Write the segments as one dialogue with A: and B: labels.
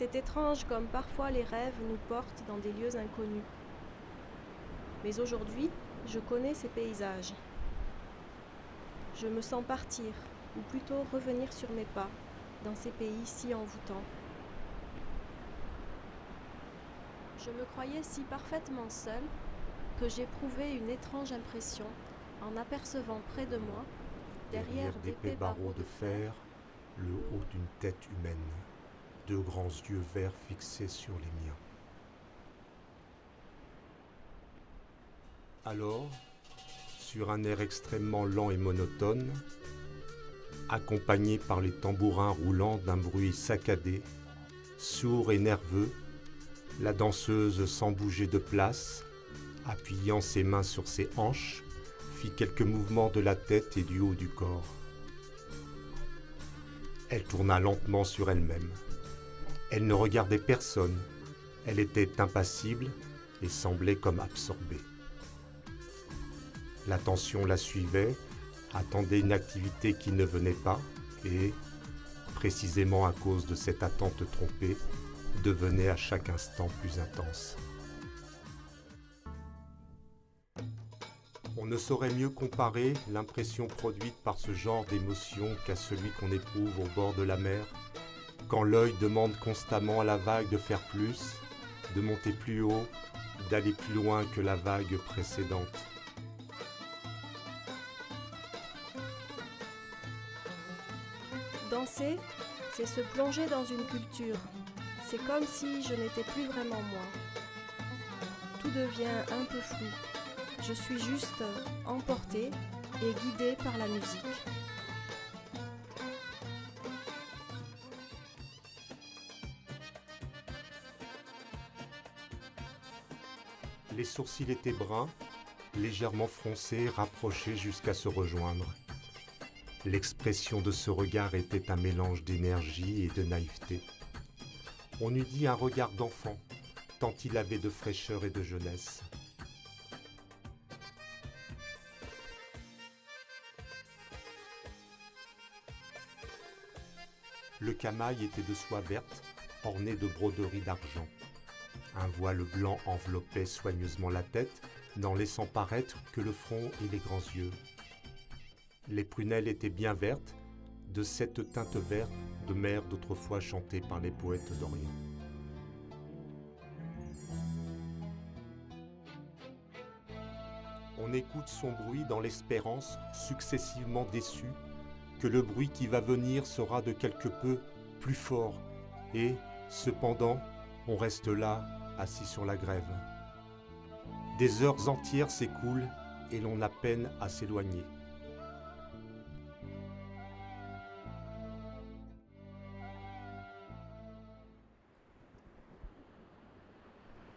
A: C'est étrange comme parfois les rêves nous portent dans des lieux inconnus. Mais aujourd'hui, je connais ces paysages. Je me sens partir, ou plutôt revenir sur mes pas, dans ces pays si envoûtants. Je me croyais si parfaitement seule que j'éprouvais une étrange impression en apercevant près de moi, derrière
B: d'épais barreaux de fer, le haut d'une tête humaine, deux grands yeux verts fixés sur les miens. Alors, sur un air extrêmement lent et monotone, accompagné par les tambourins roulants d'un bruit saccadé, sourd et nerveux, la danseuse sans bouger de place, appuyant ses mains sur ses hanches, fit quelques mouvements de la tête et du haut du corps. Elle tourna lentement sur elle-même. Elle ne regardait personne. Elle était impassible et semblait comme absorbée. L'attention la suivait, attendait une activité qui ne venait pas et, précisément à cause de cette attente trompée, devenait à chaque instant plus intense. On ne saurait mieux comparer l'impression produite par ce genre d'émotion qu'à celui qu'on éprouve au bord de la mer, quand l'œil demande constamment à la vague de faire plus, de monter plus haut, d'aller plus loin que la vague précédente.
A: Danser, c'est se plonger dans une culture. C'est comme si je n'étais plus vraiment moi. Tout devient un peu flou. Je suis juste emportée et guidée par la musique.
B: Les sourcils étaient bruns, légèrement froncés, rapprochés jusqu'à se rejoindre. L'expression de ce regard était un mélange d'énergie et de naïveté. On eût dit un regard d'enfant, tant il avait de fraîcheur et de jeunesse. Le camail était de soie verte, orné de broderies d'argent. Un voile blanc enveloppait soigneusement la tête, n'en laissant paraître que le front et les grands yeux. Les prunelles étaient bien vertes, de cette teinte verte de mer d'autrefois chantée par les poètes d'Orient. On écoute son bruit dans l'espérance, successivement déçue, que le bruit qui va venir sera de quelque peu plus fort, et, cependant, on reste là, assis sur la grève. Des heures entières s'écoulent et l'on a peine à s'éloigner.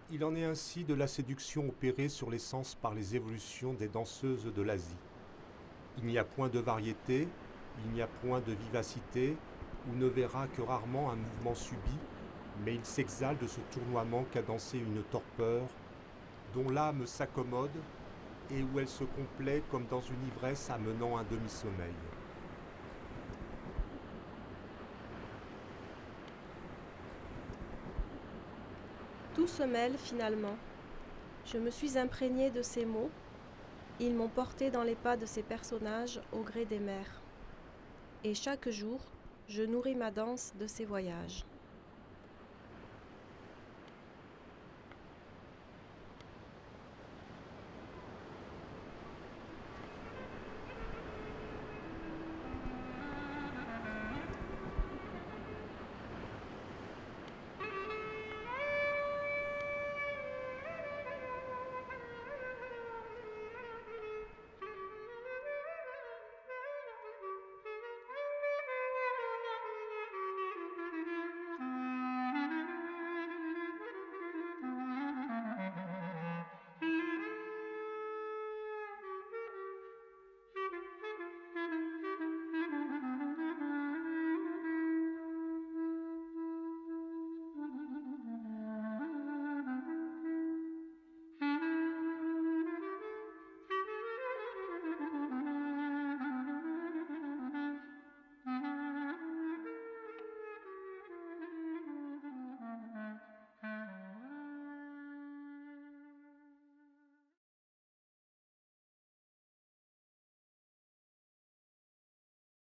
B: Il en est ainsi de la séduction opérée sur les sens par les évolutions des danseuses de l'Asie. Il n'y a point de variété, il n'y a point de vivacité, on ne verra que rarement un mouvement subi, mais il s'exhale de ce tournoiement qu'a dansé une torpeur, dont l'âme s'accommode et où elle se complaît comme dans une ivresse amenant un demi-sommeil.
A: Tout se mêle finalement. Je me suis imprégnée de ces mots. Ils m'ont portée dans les pas de ces personnages au gré des mers. Et chaque jour, je nourris ma danse de ces voyages.